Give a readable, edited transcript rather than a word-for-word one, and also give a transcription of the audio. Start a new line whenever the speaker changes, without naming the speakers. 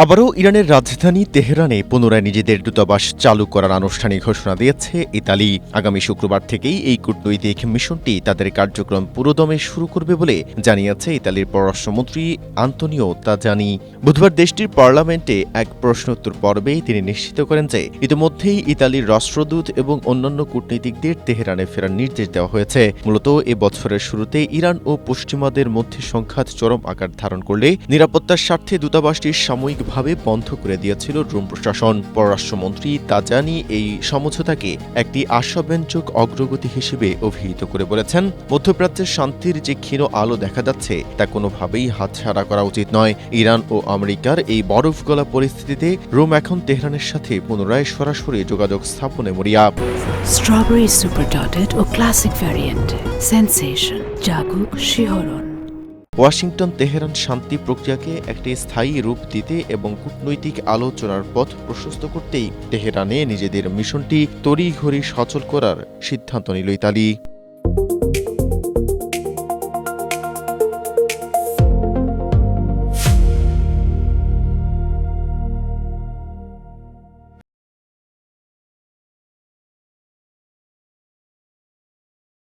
আবারও ইরানের রাজধানী তেহরানে পুনরায় নিজেদের দূতাবাস চালু করার আনুষ্ঠানিক ঘোষণা দিয়েছে ইতালি। আগামী শুক্রবার থেকেই এই কূটনৈতিক মিশনটি তাদের কার্যক্রম পুরোদমে শুরু করবে বলে জানিয়েছে ইতালির পররাষ্ট্রমন্ত্রী আন্তোনিও তাজানি। বুধবার দেশটির পার্লামেন্টে এক প্রশ্নোত্তর পর্বেই তিনি নিশ্চিত করেন যে ইতিমধ্যেই ইতালির রাষ্ট্রদূত এবং অন্যান্য কূটনীতিকদের তেহরানে ফেরার নির্দেশ দেওয়া হয়েছে। মূলত এ বছরের শুরুতে ইরান ও পশ্চিমাদের মধ্যে সংঘাত চরম আকার ধারণ করলে নিরাপত্তার স্বার্থে দূতাবাসটির সাময়িক ভাবে বন্ধ করে দিয়েছিল রোম প্রশাসন। পররাষ্ট্রমন্ত্রী তাজানি এই সমঝোতাকে একটি আশাব্যঞ্জক অগ্রগতি হিসেবে অভিহিত করে বলেছেন, মধ্যপ্রাচ্যের শান্তির যে ক্ষীণ আলো দেখা যাচ্ছে তা কোনোভাবেই হাতছাড়া করা উচিত নয়। ইরান ও আমেরিকার এই বরফ গলা পরিস্থিতিতে রোম এখন তেহরানের সাথে পুনরায় সরাসরি যোগাযোগ স্থাপনে মরিয়া।
স্ট্রবেরি সুপার ডটেড ও ক্লাসিক ভ্যারিয়েন্ট সেন্সেশন জাগুক শিহরণ।
ওয়াশিংটন তেহরান শান্তি প্রক্রিয়াকে একটি স্থায়ী রূপ দিতে এবং কূটনৈতিক আলোচনার পথ প্রশস্ত করতেই তেহরানে নিজেদের মিশনটি তড়িঘড়ি সচল করার সিদ্ধান্ত নিল ইতালি।